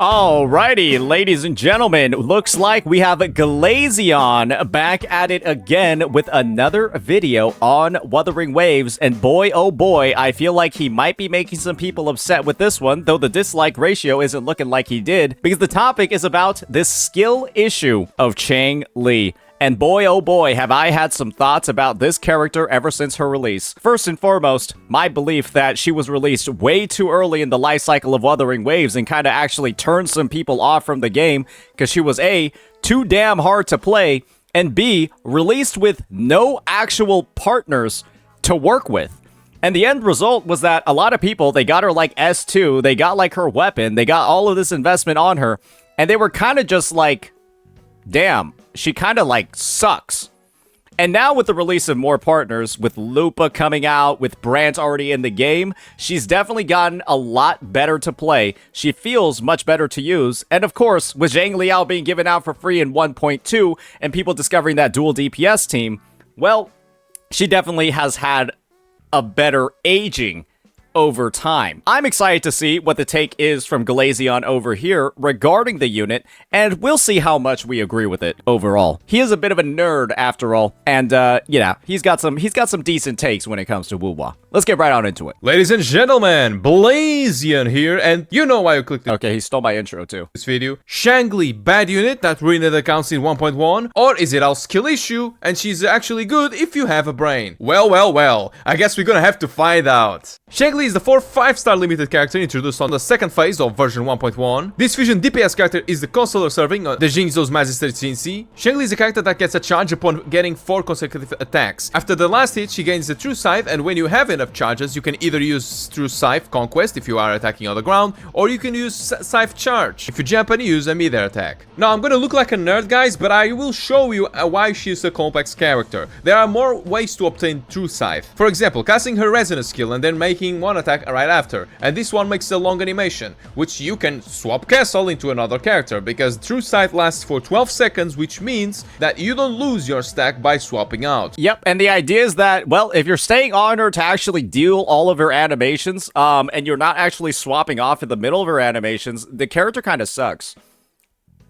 Alrighty, ladies and gentlemen, looks like we have Glazeon back at it again with another video on Wuthering Waves, and boy oh boy, I feel like he might be making some people upset with this one, though the dislike ratio isn't looking like he did, because the topic is about this skill issue of Changli. And boy oh boy, have I had some thoughts about this character ever since her release. First and foremost, my belief that she was released way too early in the life cycle of Wuthering Waves and kind of actually turned some people off from the game because she was A, too damn hard to play, and B, released with no actual partners to work with. And the end result was that a lot of people, they got her like S2, they got like her weapon, they got all of this investment on her, and they were kind of just like, damn, she kind of like sucks. And now with the release of more partners, with Lupa coming out, with Brant already in the game, she's definitely gotten a lot better to play. She feels much better to use. And of course, with Zhang Liao being given out for free in 1.2 and people discovering that dual DPS team, well, she definitely has had a better aging over time. I'm excited to see what the take is from Glazeon over here regarding the unit, and we'll see how much we agree with it overall. He is a bit of a nerd after all, and yeah, he's got some decent takes when it comes to Wuwa. Let's get right on into it. Ladies and gentlemen, Glazeon here, and you know why you clicked Okay, he stole my intro too. This video. Changli, bad unit that ruined the accounts in 1.1, or is it our skill issue and she's actually good if you have a brain? Well, I guess we're gonna have to find out. Changli is the 4th 5-star limited character introduced on the second phase of version 1.1. This fusion DPS character is the consular serving the Jinzou's Magister CNC. Changli is a character that gets a charge upon getting 4 consecutive attacks. After the last hit, she gains a True Scythe, and when you have enough charges, you can either use True Scythe Conquest if you are attacking on the ground, or you can use Scythe Charge if you jump and use a mid-air attack. Now, I'm gonna look like a nerd, guys, but I will show you why she's a complex character. There are more ways to obtain True Scythe. For example, casting her Resonance skill and then making one attack right after, and this one makes a long animation, which you can swap castle into another character, because True Scythe lasts for 12 seconds, which means that you don't lose your stack by swapping out. Yep, and the idea is that, well, if you're staying on her to actually deal all of her animations, and you're not actually swapping off in the middle of her animations, the character kind of sucks.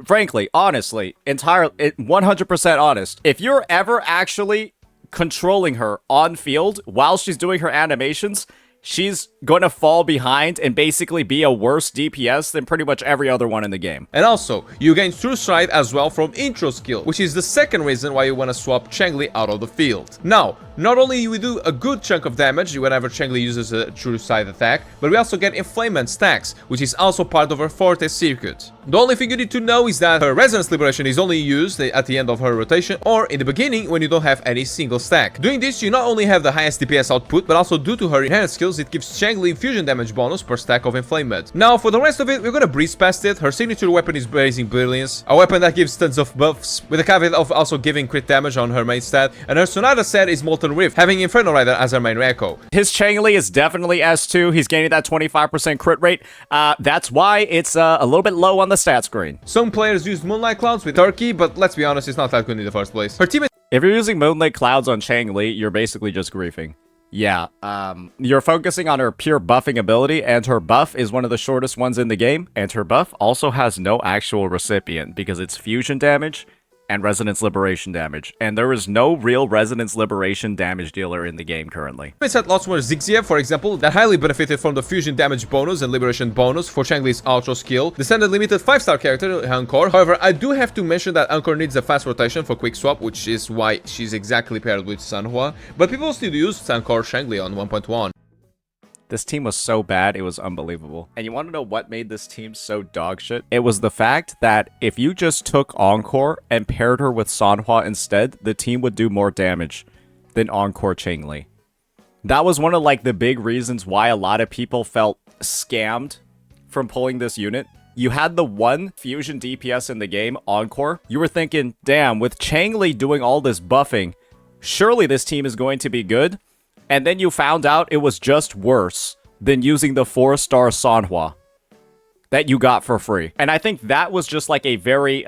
Frankly, honestly, 100% honest. If you're ever actually controlling her on field while she's doing her animations, she's going to fall behind and basically be a worse DPS than pretty much every other one in the game. And also, you gain True Scythe as well from Intro skill, which is the second reason why you want to swap Changli out of the field. Now, not only do we do a good chunk of damage whenever Changli uses a True Scythe attack, but we also get Inflamement stacks, which is also part of her Forte circuit. The only thing you need to know is that her Resonance Liberation is only used at the end of her rotation or in the beginning when you don't have any single stack. Doing this, you not only have the highest DPS output, but also due to her inherent skills, it gives Changli infusion damage bonus per stack of Inflamement. Now, for the rest of it, we're gonna breeze past it. Her signature weapon is Blazing Brilliance, a weapon that gives tons of buffs, with a caveat of also giving crit damage on her main stat, and her Sonata set is Molten Rift, having Inferno Rider as her main Reco. His Changli is definitely S2. He's gaining that 25% crit rate. That's why it's a little bit low on the stat screen. Some players use Moonlight Clouds with Turkey, but let's be honest, it's not that good in the first place. Her team. If you're using Moonlight Clouds on Changli, you're basically just griefing. Yeah, you're focusing on her pure buffing ability, and her buff is one of the shortest ones in the game, and her buff also has no actual recipient, because it's fusion damage and resonance liberation damage, and there is no real resonance liberation damage dealer in the game currently. It's had lots more Zigziev, for example, that highly benefited from the fusion damage bonus and liberation bonus for Changli's Ultra skill. The standard limited 5-star character, Anchor. However, I do have to mention that Anchor needs a fast rotation for quick swap, which is why she's exactly paired with Sanhua, but people still use Anchor Changli on 1.1. This team was so bad, it was unbelievable. And you want to know what made this team so dogshit? It was the fact that if you just took Encore and paired her with Sanhua instead, the team would do more damage than Encore Changli. That was one of like the big reasons why a lot of people felt scammed from pulling this unit. You had the one fusion DPS in the game, Encore. You were thinking, damn, with Changli doing all this buffing, surely this team is going to be good. And then you found out it was just worse than using the 4-star Sanhua. that you got for free. And I think that was just like a very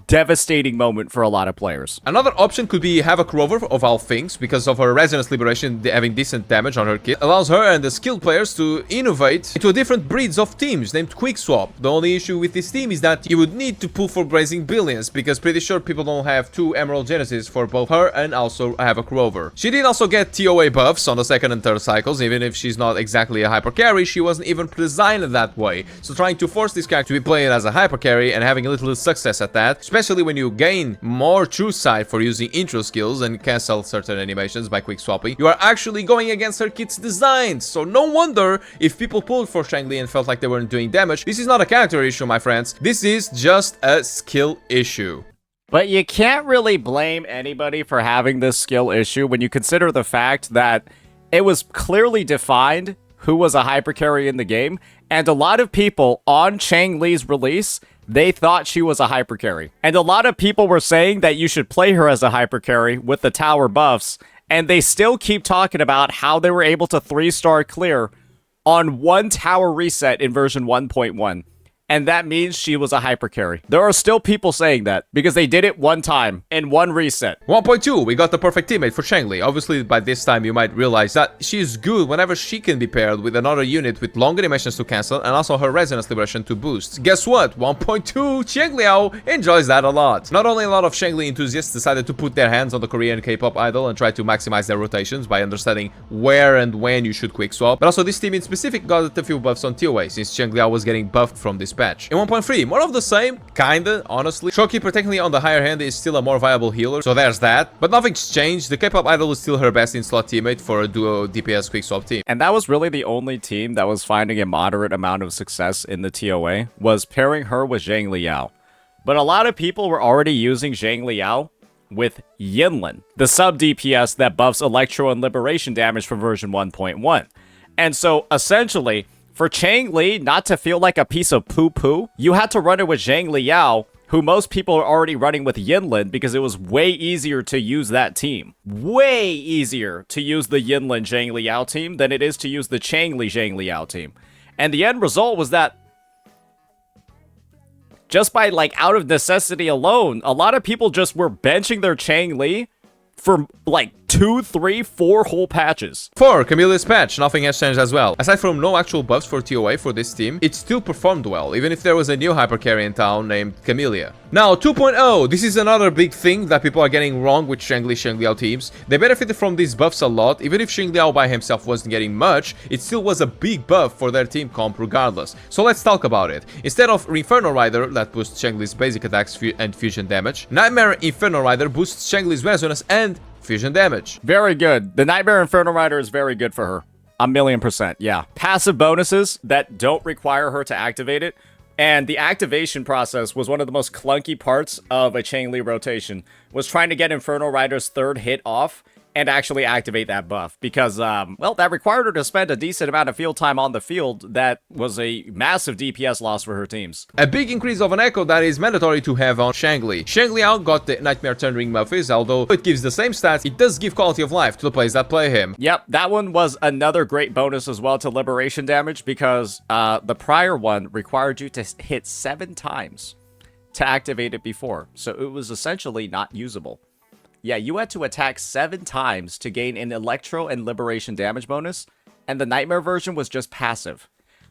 devastating moment for a lot of players. Another option could be Havoc Rover of all things, because of her Resonance Liberation having decent damage on her kit. Allows her and the skilled players to innovate into different breeds of teams named Quick Swap. The only issue with this team is that you would need to pull for Blazing Billions, because pretty sure people don't have 2 Emerald Genesis for both her and also Havoc Rover. She did also get TOA buffs on the second and third cycles. Even if she's not exactly a hyper carry, she wasn't even designed that way. So trying to force this character to be played as a hyper carry and having a little success at that, especially when you gain more true sight for using intro skills and cancel certain animations by quick swapping, you are actually going against her kit's designs. So no wonder if people pulled for Changli and felt like they weren't doing damage. This is not a character issue, my friends. This is just a skill issue. But you can't really blame anybody for having this skill issue when you consider the fact that it was clearly defined who was a hyper carry in the game, and a lot of people on Changli's release, they thought she was a hyper carry. And a lot of people were saying that you should play her as a hyper carry with the tower buffs, and they still keep talking about how they were able to 3-star clear on 1 tower reset in version 1.1. And that means she was a hyper carry. There are still people saying that because they did it 1 time in 1 reset. 1.2, we got the perfect teammate for Changli. Obviously, by this time, you might realize that she's good whenever she can be paired with another unit with long animations to cancel and also her Resonance Liberation to boost. Guess what? 1.2, Changliao enjoys that a lot. Not only a lot of Changli enthusiasts decided to put their hands on the Korean K-pop idol and try to maximize their rotations by understanding where and when you should quick swap, but also this team in specific got a few buffs on TOA since Changliao was getting buffed from this patch. In 1.3, more of the same, kinda, honestly. Showkeeper technically on the higher hand is still a more viable healer, so there's that. But nothing's changed. The K-pop idol is still her best in-slot teammate for a duo DPS quick swap team. And that was really the only team that was finding a moderate amount of success in the TOA, was pairing her with Zhang Liao. But a lot of people were already using Zhang Liao with Yinlin, the sub DPS that buffs Electro and Liberation damage from version 1.1. And so, essentially, for Changli not to feel like a piece of poo-poo, you had to run it with Zhang Liao, who most people are already running with Yinlin because it was way easier to use that team. Way easier to use the Yinlin Zhang Liao team than it is to use the Changli Zhang Liao team. And the end result was that just by, like, out of necessity alone, a lot of people just were benching their Changli for, like, 2, 3, 4 whole patches. 4, Camille's patch, nothing has changed as well. Aside from no actual buffs for TOA for this team, it still performed well, even if there was a new hyper carry in town named Camellia. Now, 2.0, this is another big thing that people are getting wrong with Shang-Liao teams. They benefited from these buffs a lot. Even if Shang-Liao by himself wasn't getting much, it still was a big buff for their team comp regardless. So let's talk about it. Instead of Inferno Rider, that boosts Shang-Li's basic attacks and fusion damage, Nightmare Inferno Rider boosts Shang-Li's resonance and fusion damage. Very good. The Nightmare Inferno Rider is very good for her. 1,000,000%, yeah. Passive bonuses that don't require her to activate it. And the activation process was one of the most clunky parts of a Changli rotation, was trying to get Inferno Rider's 3rd hit off and actually activate that buff. Because, well, that required her to spend a decent amount of field time on the field. That was a massive DPS loss for her teams. A big increase of an echo that is mandatory to have on Changli. Changliao got the Nightmare Turn Ring Muffins, although it gives the same stats, it does give quality of life to the players that play him. Yep, that one was another great bonus as well to liberation damage, because the prior one required you to hit 7 times to activate it before. So it was essentially not usable. Yeah, you had to attack 7 times to gain an Electro and Liberation damage bonus, and the Nightmare version was just passive.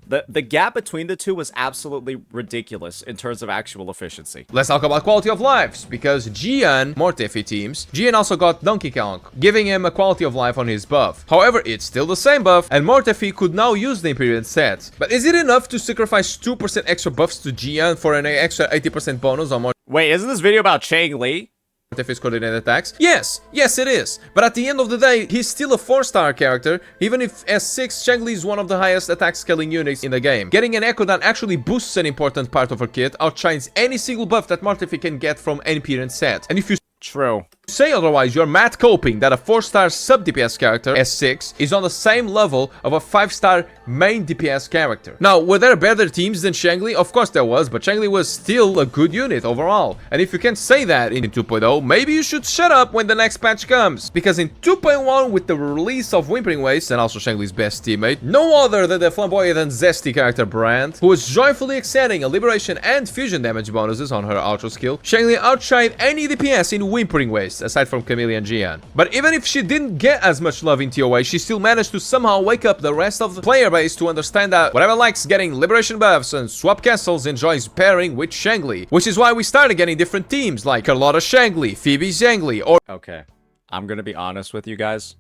The gap between the two was absolutely ridiculous in terms of actual efficiency. Let's talk about quality of lives, because Gian, Mortefi teams, Gian also got Donkey Kong, giving him a quality of life on his buff. However, it's still the same buff, and Mortefi could now use the Imperial set. But is it enough to sacrifice 2% extra buffs to Gian for an extra 80% bonus on Mortefi? Wait, isn't this video about Changli? His coordinated attacks? Yes, it is. But at the end of the day, he's still a 4-star character, even if S6, Changli is one of the highest attack scaling units in the game. Getting an echo that actually boosts an important part of her kit outshines any single buff that Mortefi can get from any parent set. And if you... True. Say otherwise, you're mad coping that a 4-star sub DPS character, S6, is on the same level of a 5-star main DPS character. Now, were there better teams than Changli? Of course there was, but Changli was still a good unit overall. And if you can't say that in 2.0, maybe you should shut up when the next patch comes. Because in 2.1, with the release of Wuthering Waves, and also Changli's best teammate, no other than the flamboyant and zesty character Brand, who was joyfully accepting a liberation and fusion damage bonuses on her ultra skill, Changli outshined any DPS in Wuthering Waves, aside from Camille and Gian. But even if she didn't get as much love in TOA, she still managed to somehow wake up the rest of the player base to understand that whatever likes getting liberation buffs and swap castles enjoys pairing with Changli, which is why we started getting different teams like Carlotta Changli, Phoebe Changli, or... Okay, I'm gonna be honest with you guys.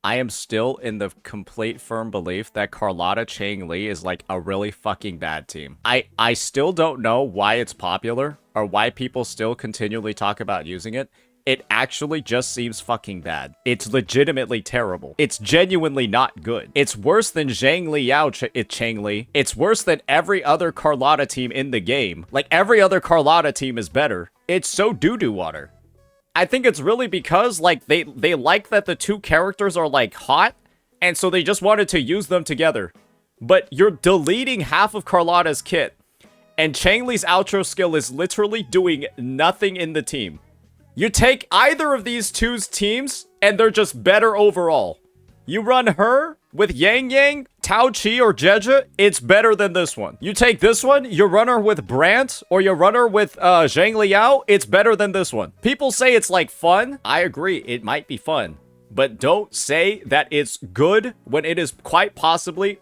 I am still in the complete firm belief that Carlotta Changli is like a really fucking bad team. I still don't know why it's popular or why people still continually talk about using it. It actually just seems fucking bad. It's legitimately terrible. It's genuinely not good. It's worse than Changli. It's worse than every other Carlotta team in the game. Like, every other Carlotta team is better. It's so doo-doo water. I think it's really because, like, they like that the two characters are, like, hot, and so they just wanted to use them together. But you're deleting half of Carlotta's kit, and Changli's outro skill is literally doing nothing in the team. You take either of these two's teams, and they're just better overall. You run her with Yang Yang, Tao Chi, or Jeja, it's better than this one. You take this one, you run her with Brandt, or you run her with Zhang Liao, it's better than this one. People say it's like fun. I agree, it might be fun. But don't say that it's good when it is quite possibly,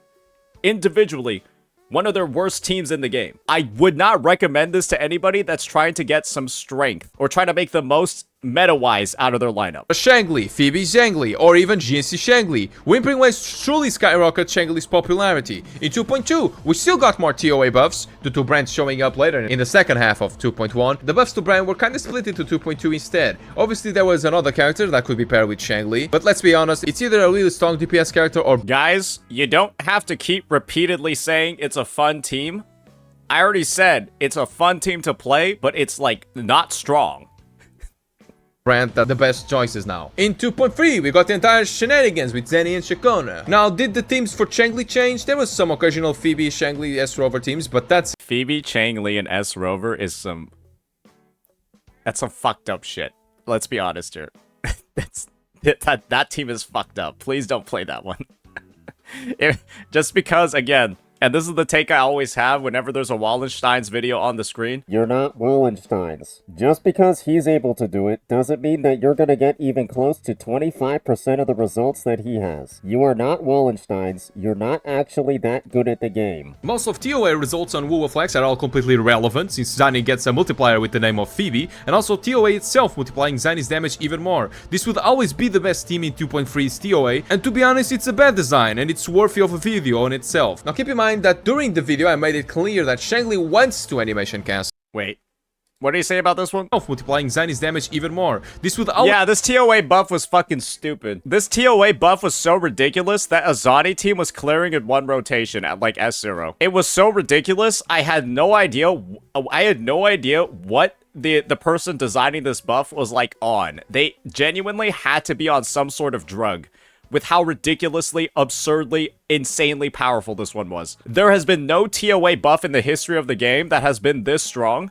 individually, one of their worst teams in the game. I would not recommend this to anybody that's trying to get some strength or trying to make the most meta-wise out of their lineup. Changli, Phoebe Changli, or even GNC Changli. Wuthering Waves truly skyrocketed Changli's popularity. In 2.2, we still got more TOA buffs, due to Brand showing up later in the second half of 2.1. The buffs to Brand were kinda split into 2.2 instead. Obviously there was another character that could be paired with Changli, but let's be honest, it's either a really strong DPS character or... Guys, you don't have to keep repeatedly saying it's a fun team. I already said it's a fun team to play, but it's like not strong. Brand the best choices now. In 2.3, we got the entire shenanigans with Zenny and Shakona. Now, did the teams for Changli change? There was some occasional Phoebe, Changli, S-Rover teams, but that's... Phoebe, Changli, and S-Rover is some... That's some fucked up shit. Let's be honest here. That team is fucked up. Please don't play that one. Just because, again... And this is the take I always have whenever there's a Wallenstein's video on the screen. You're not Wallenstein's. Just because he's able to do it doesn't mean that you're gonna get even close to 25% of the results that he has. You are not Wallenstein's. You're not actually that good at the game. Most of TOA results on WoWFlex are all completely irrelevant, since Zany gets a multiplier with the name of Phoebe, and also TOA itself multiplying Zany's damage even more. This would always be the best team in 2.3's TOA, and to be honest, it's a bad design, and it's worthy of a video on itself. Now keep in mind that during the video I made it clear that Changli wants to animation cast. Wait, what do you say about this one? Multiplying Zany's damage even more. This would always... Yeah, this TOA buff was fucking stupid. This TOA buff was so ridiculous that a Zany team was clearing in one rotation at like S0. It was so ridiculous, I had no idea what the person designing this buff was like on. They genuinely had to be on some sort of drug with how ridiculously, absurdly, insanely powerful this one was. There has been no TOA buff in the history of the game that has been this strong.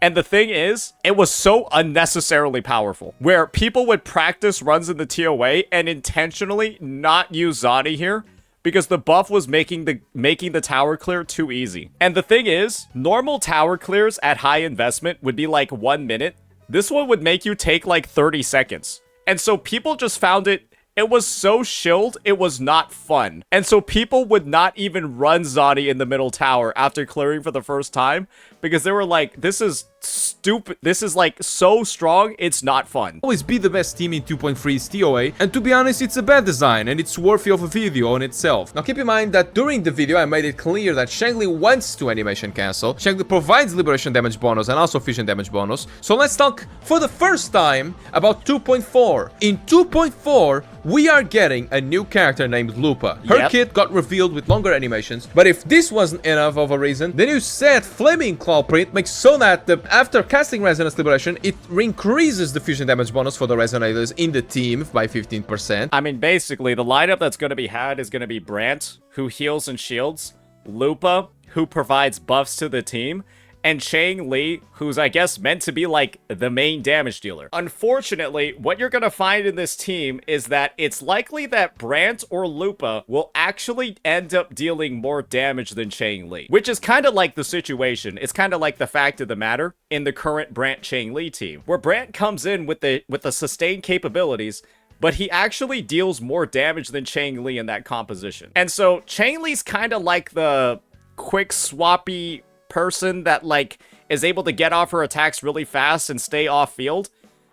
And the thing is, it was so unnecessarily powerful, where people would practice runs in the TOA and intentionally not use Zany here because the buff was making the tower clear too easy. And the thing is, normal tower clears at high investment would be like 1 minute. This one would make you take like 30 seconds. And so people just found it was so shilled, it was not fun. And so people would not even run Zany in the middle tower after clearing for the first time because they were like, this is stupid. This is like so strong, it's not fun. Always be the best team in 2.3's TOA, and to be honest, it's a bad design and it's worthy of a video on itself. Now keep in mind that during the video I made it clear that Changli wants to animation cancel. Changli provides liberation damage bonus and also fusion damage bonus. So let's talk for the first time about 2.4. In 2.4, we are getting a new character named Lupa. Her kit got revealed with longer animations, but if this wasn't enough of a reason, the new set Flaming Claw print makes so that the after casting Resonance Liberation, it increases the fusion damage bonus for the Resonators in the team by 15%. I mean, basically, the lineup that's going to be had is going to be Brant, who heals and shields, Lupa, who provides buffs to the team, and Changli, who's, I guess, meant to be, like, the main damage dealer. Unfortunately, what you're gonna find in this team is that it's likely that Brant or Lupa will actually end up dealing more damage than Changli, which is kind of like the situation. It's kind of like the fact of the matter in the current Brant-Changli team, where Brant comes in with the sustained capabilities, but he actually deals more damage than Changli in that composition. And so, Changli's kind of like the quick swappy person that, like, is able to get off her attacks really fast and stay off field,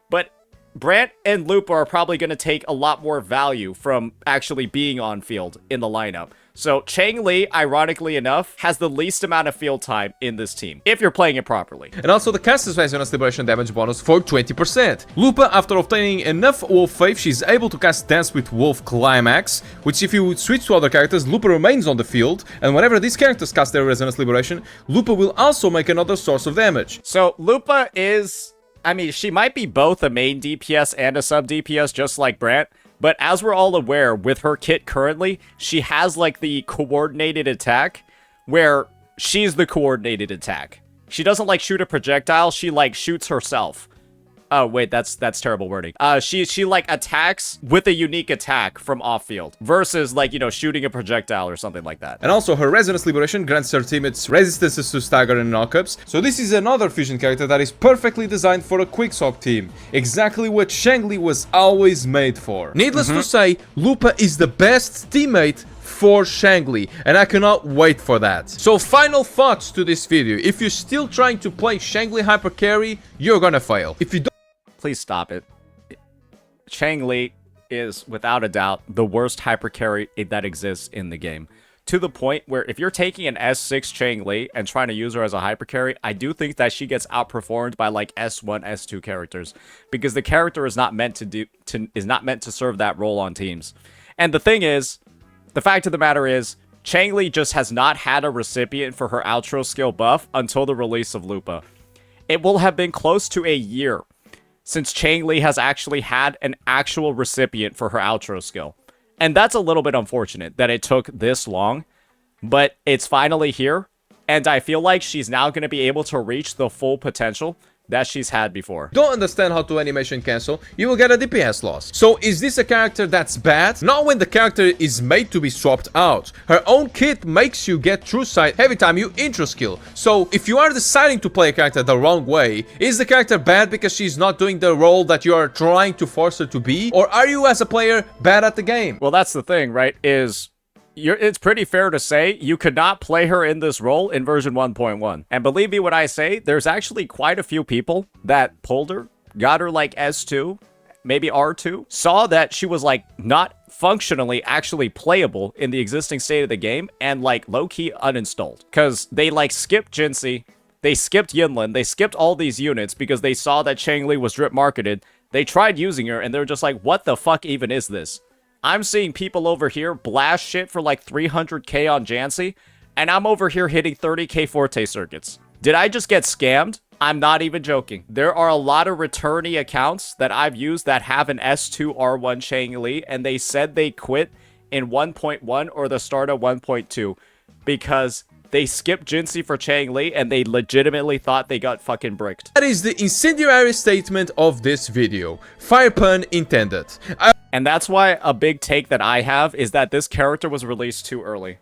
but Brant and Lupa are probably going to take a lot more value from actually being on field in the lineup. So Changli, ironically enough, has the least amount of field time in this team, if you're playing it properly. And also the caster's Resonance Liberation damage bonus for 20%. Lupa, after obtaining enough Wolf Faith, she's able to cast Dance with Wolf Climax, which if you would switch to other characters, Lupa remains on the field, and whenever these characters cast their Resonance Liberation, Lupa will also make another source of damage. So Lupa is, I mean, she might be both a main DPS and a sub DPS, just like Brant. But as we're all aware, with her kit currently, she has, like, the coordinated attack, where she's the coordinated attack. She doesn't, like, shoot a projectile, she, like, shoots herself. Oh, wait, that's terrible wording. She like, attacks with a unique attack from off-field, versus, like, you know, shooting a projectile or something like that. And also, her Resonance Liberation grants her teammates resistances to stagger and knockups, so this is another fusion character that is perfectly designed for a quickswap team. Exactly what Changli was always made for. Needless to say, Lupa is the best teammate for Changli, and I cannot wait for that. So final thoughts to this video. If you're still trying to play Changli hyper carry, you're gonna fail. If you don't, please stop it. Changli is, without a doubt, the worst hyper carry that exists in the game. To the point where if you're taking an S6 Changli and trying to use her as a hyper carry, I do think that she gets outperformed by, like, S1, S2 characters, because the character is not meant to serve that role on teams. And the thing is, the fact of the matter is, Changli just has not had a recipient for her outro skill buff until the release of Lupa. It will have been close to a year since Changli has actually had an actual recipient for her outro skill. And that's a little bit unfortunate that it took this long, but it's finally here, and I feel like she's now going to be able to reach the full potential that she's had before. Don't understand how to animation cancel, you will get a DPS loss. So is this a character that's bad? Not when the character is made to be swapped out. Her own kit makes you get true sight every time you intro skill. So if you are deciding to play a character the wrong way, is the character bad because she's not doing the role that you are trying to force her to be? Or are you as a player bad at the game? Well, that's the thing, right? It's pretty fair to say you could not play her in this role in version 1.1. And believe me when I say, there's actually quite a few people that pulled her, got her like S2, maybe R2, saw that she was, like, not functionally actually playable in the existing state of the game, and, like, low-key uninstalled. Because they, like, skipped Jinsei, they skipped Yinlin, they skipped all these units because they saw that Changli was drip marketed. They tried using her, and they're just like, what the fuck even is this? I'm seeing people over here blast shit for like 300k on Jancy, and I'm over here hitting 30k Forte circuits. Did I just get scammed? I'm not even joking. There are a lot of returnee accounts that I've used that have an S2 R1 Changli, and they said they quit in 1.1 or the start of 1.2 because they skipped Jinsei for Changli and they legitimately thought they got fucking bricked. That is the incendiary statement of this video. Fire pun intended. And that's why a big take that I have is that this character was released too early.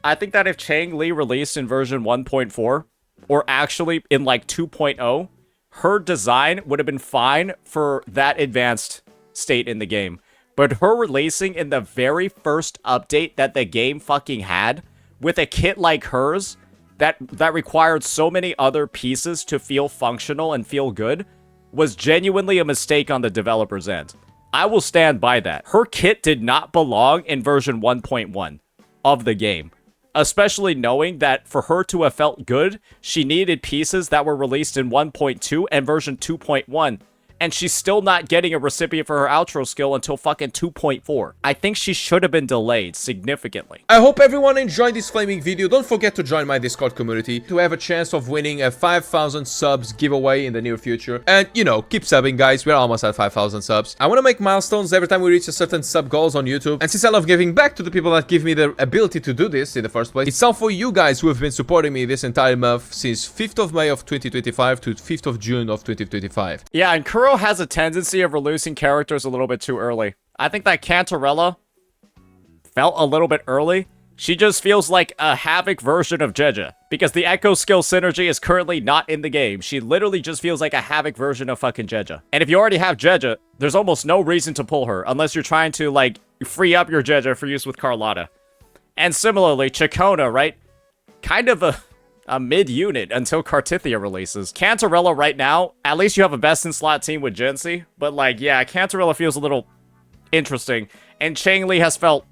I think that if Changli released in version 1.4, or actually in like 2.0, her design would have been fine for that advanced state in the game. But her releasing in the very first update that the game fucking had, with a kit like hers, that required so many other pieces to feel functional and feel good, was genuinely a mistake on the developer's end. I will stand by that. Her kit did not belong in version 1.1 of the game. Especially knowing that for her to have felt good, she needed pieces that were released in 1.2 and version 2.1 and she's still not getting a recipient for her outro skill until fucking 2.4. I think she should have been delayed significantly. I hope everyone enjoyed this flaming video. Don't forget to join my Discord community to have a chance of winning a 5,000 subs giveaway in the near future. And, you know, keep subbing, guys. We're almost at 5,000 subs. I want to make milestones every time we reach a certain sub goals on YouTube. And since I love giving back to the people that give me the ability to do this in the first place, it's all for you guys who have been supporting me this entire month since 5th of May of 2025 to 5th of June of 2025. Yeah, and Kuro has a tendency of releasing characters a little bit too early. I think that Cantarella felt a little bit early. She just feels like a Havoc version of Jeja, because the Echo skill synergy is currently not in the game. She literally just feels like a Havoc version of fucking Jeja. And if you already have Jeja, there's almost no reason to pull her, unless you're trying to, like, free up your Jeja for use with Carlotta. And similarly, Chacona, right? Kind of a mid-unit until Cartithia releases. Cantarella right now, at least you have a best-in-slot team with Gensi, but, like, yeah, Cantarella feels a little interesting, and Changli has felt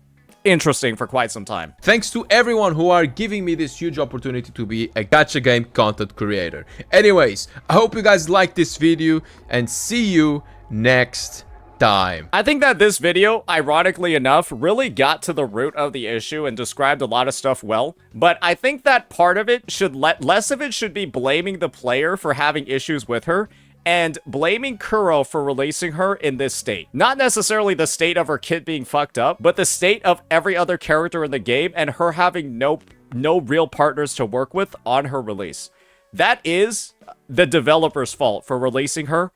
interesting for quite some time. Thanks to everyone who are giving me this huge opportunity to be a gacha game content creator. Anyways, I hope you guys liked this video, and see you next time. I think that this video, ironically enough, really got to the root of the issue and described a lot of stuff well, but I think that part of it should less of it should be blaming the player for having issues with her, and blaming Kuro for releasing her in this state. Not necessarily the state of her kit being fucked up, but the state of every other character in the game and her having no real partners to work with on her release. That is the developer's fault for releasing her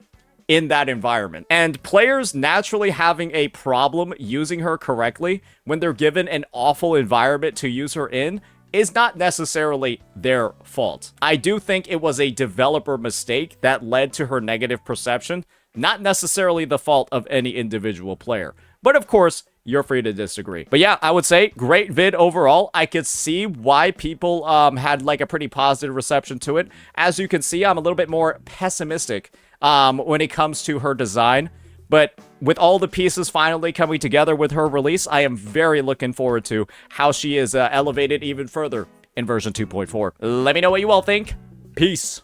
in that environment. And players naturally having a problem using her correctly when they're given an awful environment to use her in is not necessarily their fault. I do think it was a developer mistake that led to her negative perception, not necessarily the fault of any individual player. But of course, you're free to disagree. But yeah, I would say great vid overall. I could see why people had like a pretty positive reception to it. As you can see, I'm a little bit more pessimistic when it comes to her design. But with all the pieces finally coming together with her release, I am very looking forward to how she is elevated even further in version 2.4. Let me know what you all think. Peace.